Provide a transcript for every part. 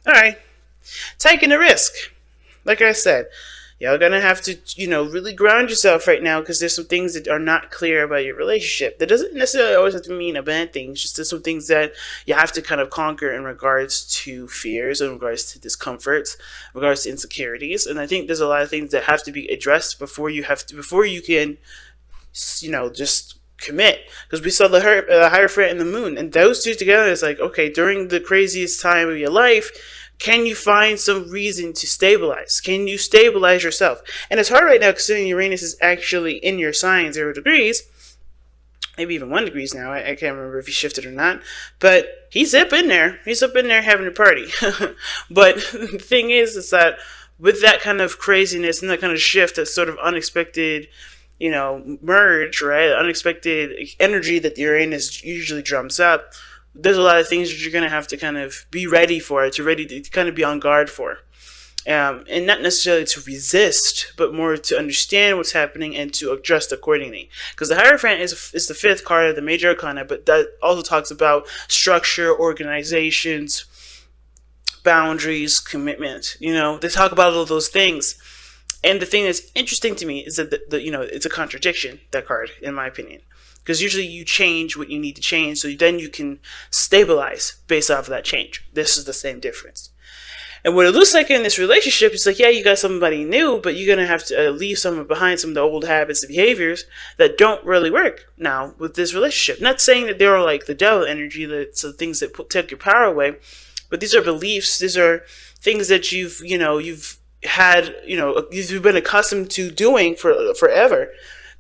All right, taking a risk. Like I said, y'all gonna have to, really ground yourself right now because there's some things that are not clear about your relationship. That doesn't necessarily always have to mean a bad thing. It's just there's some things that you have to kind of conquer in regards to fears, in regards to discomforts, in regards to insecurities. And I think there's a lot of things that have to be addressed before you can, just commit. Because we saw the Hierophant and the Moon, and those two together is like, okay, during the craziest time of your life, can you find some reason to stabilize? Can you stabilize yourself? And it's hard right now considering Uranus is actually in your sign 0 degrees, maybe even 1 degree now. I can't remember if he shifted or not, but he's up in there. He's up in there having a party. But the thing is that with that kind of craziness and that kind of shift, that sort of unexpected, merge, right? Unexpected energy that the Uranus usually drums up. There's a lot of things that you're going to have to kind of be ready for, to kind of be on guard for. And not necessarily to resist, but more to understand what's happening and to adjust accordingly. Because the Hierophant is the fifth card of the major arcana, but that also talks about structure, organizations, boundaries, commitment. They talk about all of those things. And the thing that's interesting to me is that it's a contradiction, that card, in my opinion. Because usually you change what you need to change, so then you can stabilize based off of that change. This is the same difference. And what it looks like in this relationship is like, yeah, you got somebody new, but you're going to have to leave someone behind, some of the old habits and behaviors that don't really work now with this relationship. Not saying that they're like the devil energy, that's the things that take your power away, but these are beliefs, these are things that you've had, you've been accustomed to doing for forever,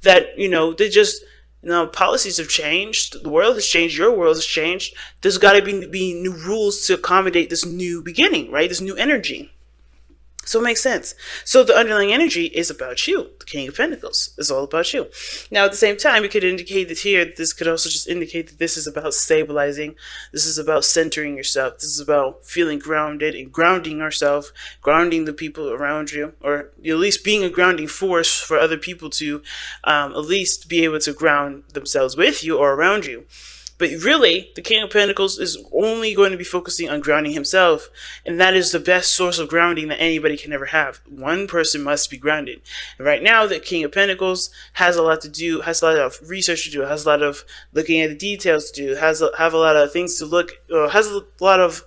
that, they just, policies have changed. The world has changed. Your world has changed. There's got to be new rules to accommodate this new beginning, right? This new energy. So it makes sense. So the underlying energy is about you. The King of Pentacles is all about you. Now, at the same time, we could indicate that here, this could also just indicate that this is about stabilizing. This is about centering yourself. This is about feeling grounded and grounding yourself, grounding the people around you, or at least being a grounding force for other people to at least be able to ground themselves with you or around you. But really, the King of Pentacles is only going to be focusing on grounding himself, and that is the best source of grounding that anybody can ever have. One person must be grounded. And right now, the King of Pentacles has a lot to do, has a lot of research to do, has a lot of looking at the details to do, have a lot of things to look, has a lot of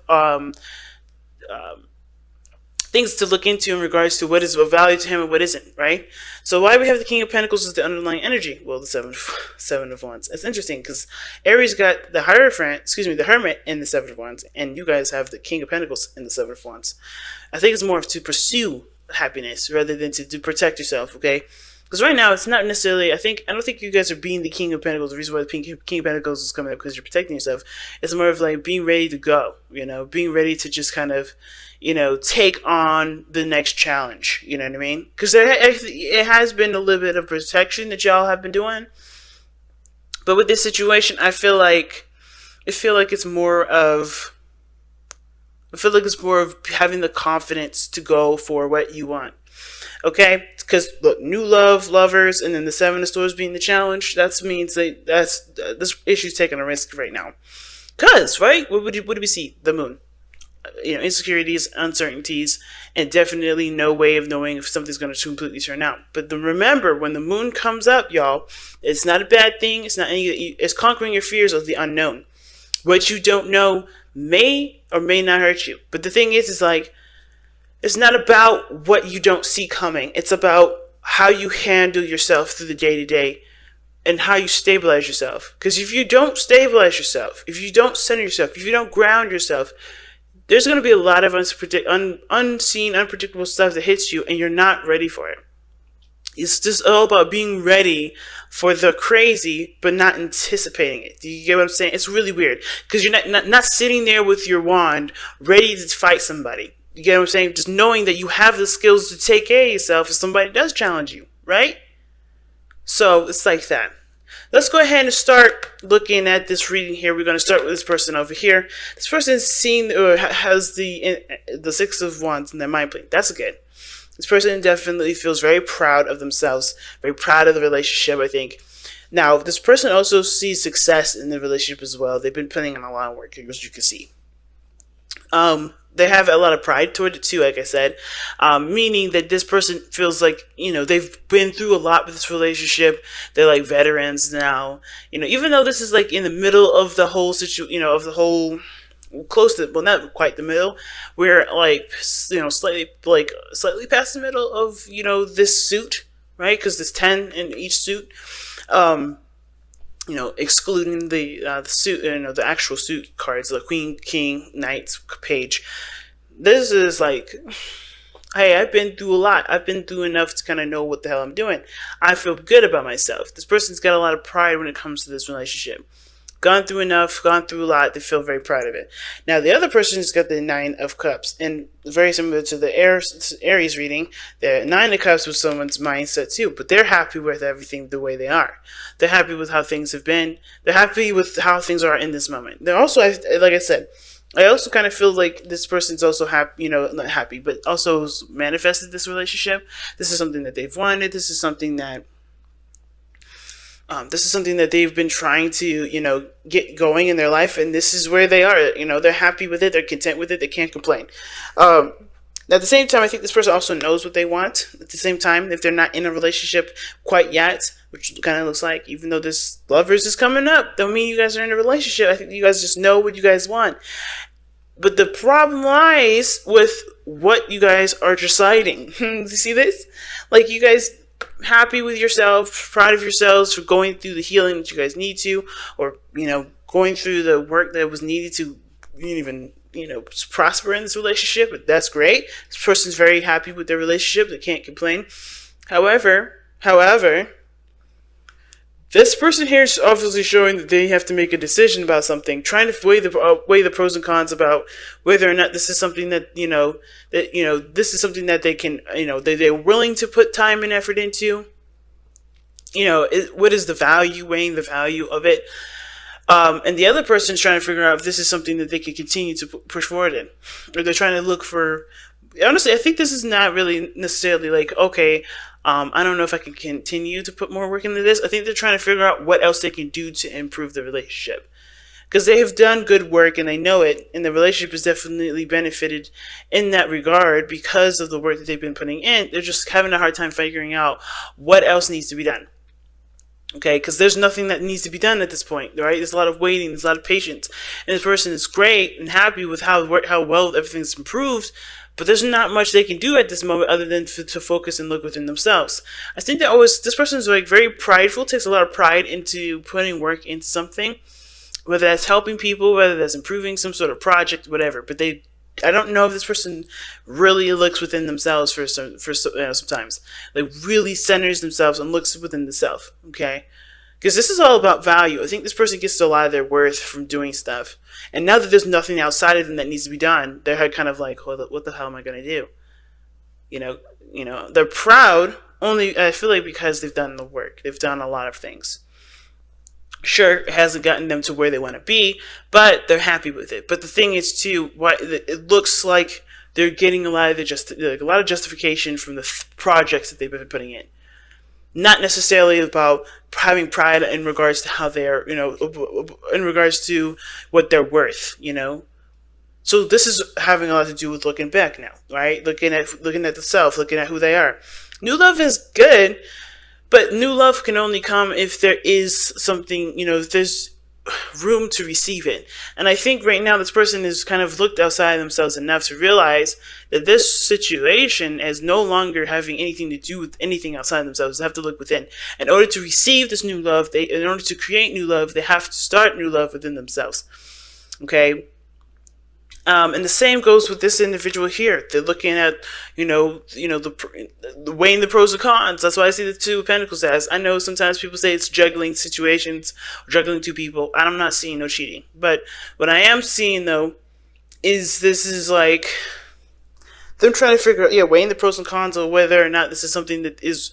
things to look into in regards to what is of value to him and what isn't, right? So why we have the King of Pentacles as the underlying energy? Well, the seven of Wands. It's interesting because Aries got the the Hermit in the Seven of Wands, and you guys have the King of Pentacles in the Seven of Wands. I think it's more to pursue happiness rather than to protect yourself, okay? Because right now, it's not necessarily, I don't think you guys are being the King of Pentacles. The reason why the King of Pentacles is coming up because you're protecting yourself. It's more of like being ready to go, being ready to just kind of, take on the next challenge. You know what I mean? Because it has been a little bit of protection that y'all have been doing. But with this situation, I feel like it's more of having the confidence to go for what you want. Okay, because look, new lovers, and then the Seven of Swords being the challenge. That means this issue's taking a risk right now. Cause right, what do we see? The Moon, insecurities, uncertainties, and definitely no way of knowing if something's going to completely turn out. But remember, when the Moon comes up, y'all, it's not a bad thing. It's not it's conquering your fears of the unknown. What you don't know may or may not hurt you. But the thing is like, it's not about what you don't see coming. It's about how you handle yourself through the day-to-day and how you stabilize yourself. Because if you don't stabilize yourself, if you don't center yourself, if you don't ground yourself, there's going to be a lot of unseen, unpredictable stuff that hits you, and you're not ready for it. It's just all about being ready for the crazy, but not anticipating it. Do you get what I'm saying? It's really weird. Because you're not sitting there with your wand ready to fight somebody. You get what I'm saying? Just knowing that you have the skills to take care of yourself if somebody does challenge you, right? So it's like that. Let's go ahead and start looking at this reading here. We're going to start with this person over here. This person has the Six of Wands in their mind plane. That's good. This person definitely feels very proud of themselves, very proud of the relationship, I think. Now, this person also sees success in the relationship as well. They've been putting in a lot of work, as you can see. they have a lot of pride toward it too, like I said, meaning that this person feels like, they've been through a lot with this relationship. They're like veterans now, even though this is like in the middle of the whole of the whole, close to, well, not quite the middle. We're like, slightly past the middle of, this suit, right? Because there's 10 in each suit. Excluding the suit, the actual suit cards, the queen, king, knight, page. This is like, hey, I've been through a lot. I've been through enough to kind of know what the hell I'm doing. I feel good about myself. This person's got a lot of pride when it comes to this relationship. Gone through enough, gone through a lot. They feel very proud of it. Now, the other person's got the 9 of Cups, and very similar to the Aries reading, the 9 of Cups was someone's mindset too, but they're happy with everything the way they are. They're happy with how things have been. They're happy with how things are in this moment. They're also, like I said, I also kind of feel like this person's also happy, not happy, but also manifested this relationship. This is something that they've wanted. This is something that they've been trying to, get going in their life, and this is where they are. They're happy with it. They're content with it. They can't complain. Now, at the same time, I think this person also knows what they want. At the same time, if they're not in a relationship quite yet, which kind of looks like, even though this Lovers is coming up, don't mean you guys are in a relationship. I think you guys just know what you guys want. But the problem lies with what you guys are deciding. You see this? Like, you guys happy with yourself, proud of yourselves for going through the healing that you guys need to, or going through the work that was needed to even prosper in this relationship. But that's great. This person's very happy with their relationship. They can't complain. However, this person here is obviously showing that they have to make a decision about something, trying to weigh the pros and cons about whether or not this is something that this is something that they can they're willing to put time and effort into. What is the value, weighing the value of it, and the other person's trying to figure out if this is something that they can continue to push forward in, or they're trying to look for. Honestly, I think this is not really necessarily like, okay, I don't know if I can continue to put more work into this. I think they're trying to figure out what else they can do to improve the relationship. Because they have done good work and they know it, and the relationship has definitely benefited in that regard because of the work that they've been putting in. They're just having a hard time figuring out what else needs to be done. Okay, because there's nothing that needs to be done at this point, right? There's a lot of waiting, there's a lot of patience. And this person is great and happy with how well everything's improved, but there's not much they can do at this moment other than to focus and look within themselves. I think that this person is like very prideful, takes a lot of pride into putting work into something, whether that's helping people, whether that's improving some sort of project, whatever. But I don't know if this person really looks within themselves sometimes. Like, really centers themselves and looks within the self, okay? Because this is all about value. I think this person gets a lot of their worth from doing stuff. And now that there's nothing outside of them that needs to be done, they're kind of like, what the hell am I going to do? They're proud only, I feel like, because they've done the work. They've done a lot of things. Sure, it hasn't gotten them to where they want to be, but they're happy with it. But the thing is, too, it looks like they're getting a lot of justification from the projects that they've been putting in. Not necessarily about having pride in regards to how they're, in regards to what they're worth, So this is having a lot to do with looking back now, right? Looking at the self, looking at who they are. New love is good. But new love can only come if there is something, if there's room to receive it. And I think right now this person has kind of looked outside themselves enough to realize that this situation is no longer having anything to do with anything outside themselves. They have to look within. In order to receive this new love, in order to create new love, they have to start new love within themselves. Okay? And the same goes with this individual here. They're looking at, the weighing the pros and cons. That's why I see the Two of Pentacles as. I know sometimes people say it's juggling situations, juggling two people. I'm not seeing no cheating. But what I am seeing, though, is this is like them trying to figure out, weighing the pros and cons of whether or not this is something that is,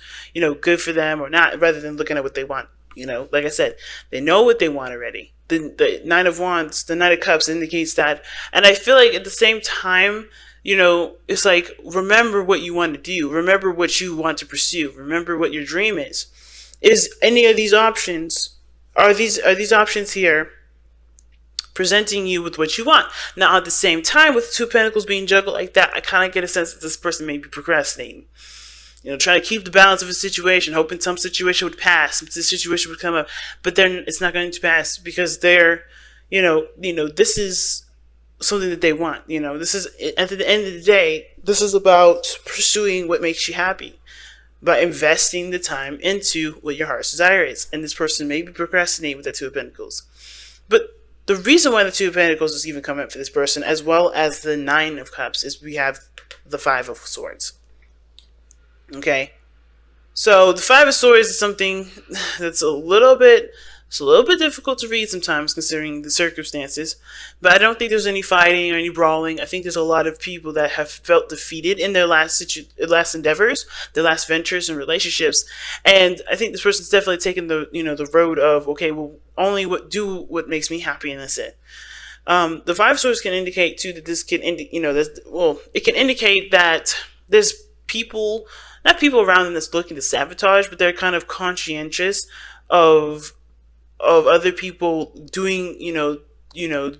good for them or not, rather than looking at what they want. Like I said, they know what they want already. The Nine of Wands, the Knight of Cups indicates that. And I feel like at the same time, it's like, remember what you want to do. Remember what you want to pursue. Remember what your dream is. Is any of these options, are these options here presenting you with what you want. Now, at the same time, with Two of Pentacles being juggled like that, I kind of get a sense that this person may be procrastinating. Trying to keep the balance of a situation, hoping some situation would pass, some situation would come up, but then it's not going to pass because they're, this is something that they want. This is, at the end of the day, this is about pursuing what makes you happy, by investing the time into what your heart's desire is. And this person may be procrastinating with the Two of Pentacles. But the reason why the Two of Pentacles is even coming up for this person, as well as the Nine of Cups, is we have the Five of Swords. Okay, so the Five of Swords is something that's a little bit difficult to read sometimes, considering the circumstances. But I don't think there's any fighting or any brawling. I think there's a lot of people that have felt defeated in their last endeavors, their last ventures and relationships. And I think this person's definitely taken the road of, okay, well, only do what makes me happy, and that's it. The Five of Swords can indicate too that this can it can indicate that there's not people around them that's looking to sabotage, but they're kind of conscientious of other people doing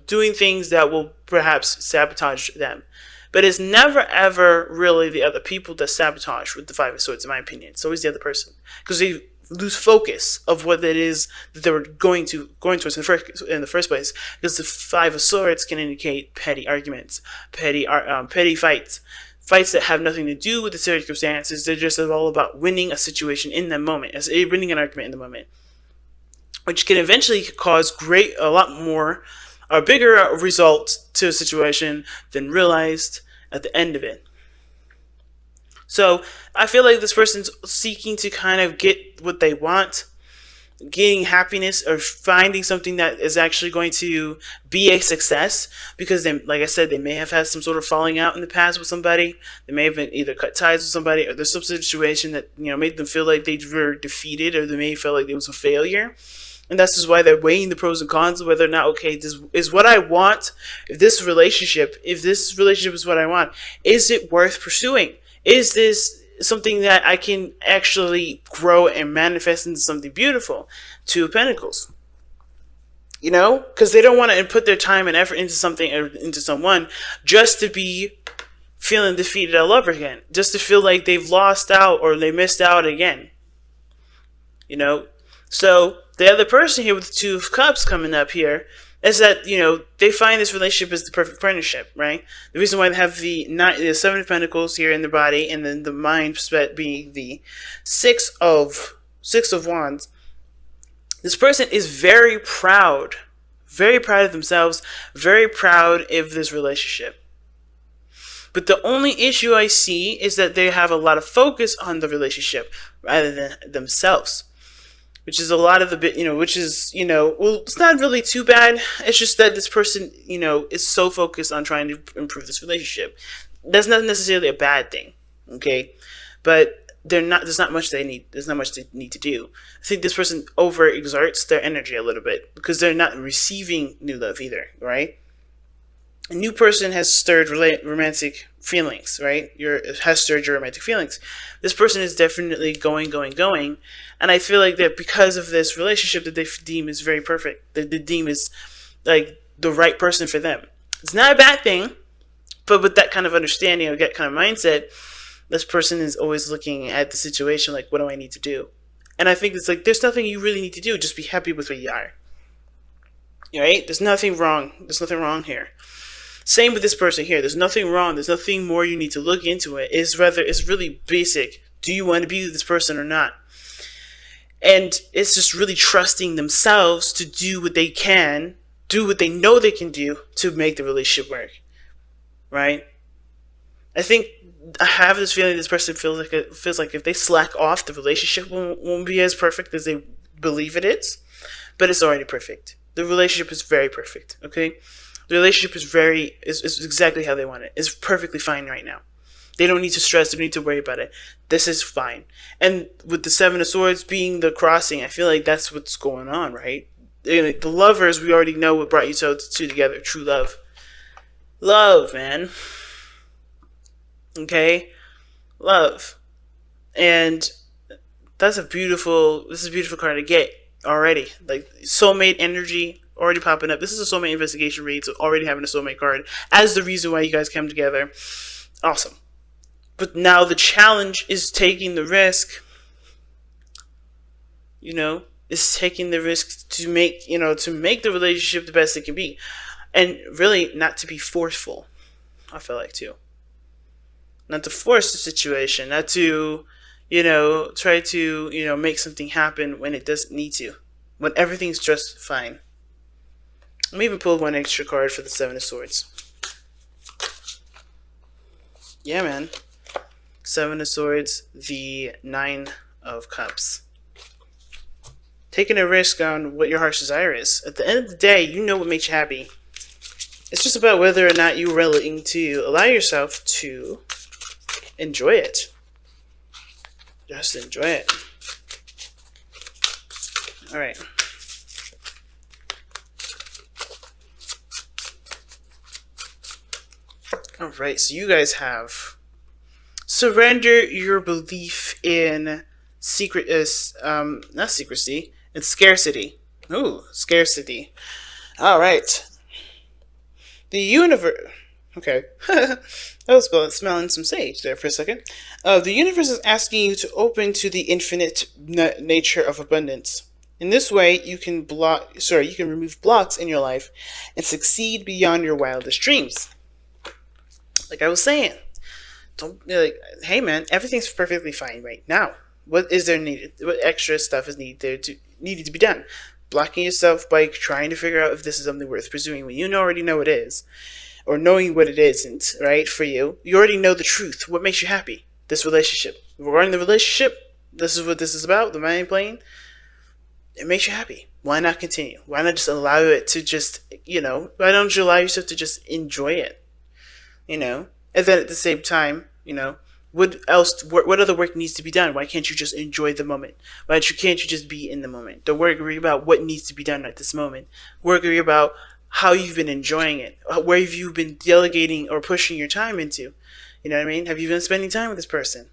doing things that will perhaps sabotage them. But it's never ever really the other people that sabotage with the Five of Swords, in my opinion. It's always the other person, because they lose focus of what it is that they were going towards in the first place. Because the Five of Swords can indicate petty arguments, petty fights. Fights that have nothing to do with the circumstances. They're just all about winning a situation in the moment, as winning an argument in the moment, which can eventually cause a lot more, a bigger result to a situation than realized at the end of it. So I feel like this person's seeking to kind of get what they want, getting happiness, or finding something that is actually going to be a success, because they, like I said, they may have had some sort of falling out in the past with somebody. They may have been either cut ties with somebody, or there's some situation that made them feel like they were defeated, or they may feel like it was a failure. And that's just why they're weighing the pros and cons of whether or not, okay, this is what I want. If this relationship is what I want, is it worth pursuing? Is this something that I can actually grow and manifest into something beautiful? Two of Pentacles. Because they don't want to put their time and effort into something, or into someone, just to be feeling defeated all over again. Just to feel like they've lost out, or they missed out again. So the other person here with the Two of Cups coming up here is that, they find this relationship as the perfect partnership, right? The reason why they have the Seven of Pentacles here in their body, and then the mind being the Six of Wands. This person is very proud of themselves, very proud of this relationship. But the only issue I see is that they have a lot of focus on the relationship rather than themselves. Which is a lot of the bit, it's not really too bad. It's just that this person, is so focused on trying to improve this relationship. That's not necessarily a bad thing, okay? But there's not much they need to do. I think this person overexerts their energy a little bit, because they're not receiving new love either, right? A new person has stirred romantic feelings, right? Has stirred your romantic feelings. This person is definitely going. And I feel like that because of this relationship that they deem is very perfect, that they deem is like the right person for them. It's not a bad thing, but with that kind of understanding, or that kind of mindset, this person is always looking at the situation like, what do I need to do? And I think it's like, there's nothing you really need to do. Just be happy with where you are. Right? There's nothing wrong. There's nothing wrong here. Same with this person here. There's nothing wrong. There's nothing more you need to look into it. It's really basic. Do you want to be with this person or not? And it's just really trusting themselves to do what they can, do what they know they can do to make the relationship work. Right? I think I have this feeling this person feels like if they slack off, the relationship won't be as perfect as they believe it is. But it's already perfect. The relationship is very perfect. Okay? The relationship is exactly how they want it. It's perfectly fine right now. They don't need to stress. They don't need to worry about it. This is fine. And with the Seven of Swords being the crossing, I feel like that's what's going on, right? The lovers, we already know what brought you two together. True love. Love, man. Okay? Love. And this is a beautiful card to get already. Like, soulmate energy. already popping up. This is a soulmate investigation read, so already having a soulmate card as the reason why you guys come together. Awesome. But now the challenge is taking the risk, is taking the risk to make the relationship the best it can be. And really not to be forceful, I feel like, too. Not to force the situation, not to, try to, make something happen when it doesn't need to. When everything's just fine. Let me even pull one extra card for the Seven of Swords. Yeah, man. Seven of Swords, the Nine of Cups. Taking a risk on what your heart's desire is. At the end of the day, you know what makes you happy. It's just about whether or not you're willing to allow yourself to enjoy it. Just enjoy it. Alright. Alright, so you guys have surrender your belief in not secrecy, it's scarcity. Ooh, scarcity. Alright. The universe. Okay. I was smelling some sage there for a second. The universe is asking you to open to the infinite nature of abundance. In this way, you can remove blocks in your life and succeed beyond your wildest dreams. Like I was saying, hey man, everything's perfectly fine right now. What is there needed? What extra stuff is needed to be done? Blocking yourself by trying to figure out if this is something worth pursuing when you already know it is, or knowing what it isn't, right? For you, you already know the truth. What makes you happy? This relationship. Regarding the relationship, this is what this is about. The mind plane. It makes you happy. Why not continue? Why not just allow it to just, why don't you allow yourself to just enjoy it? And then at the same time, what other work needs to be done? Why can't you just enjoy the moment? Why can't you just be in the moment? Don't worry about what needs to be done at this moment. Worry about how you've been enjoying it. Where have you been delegating or pushing your time into? You know what I mean? Have you been spending time with this person?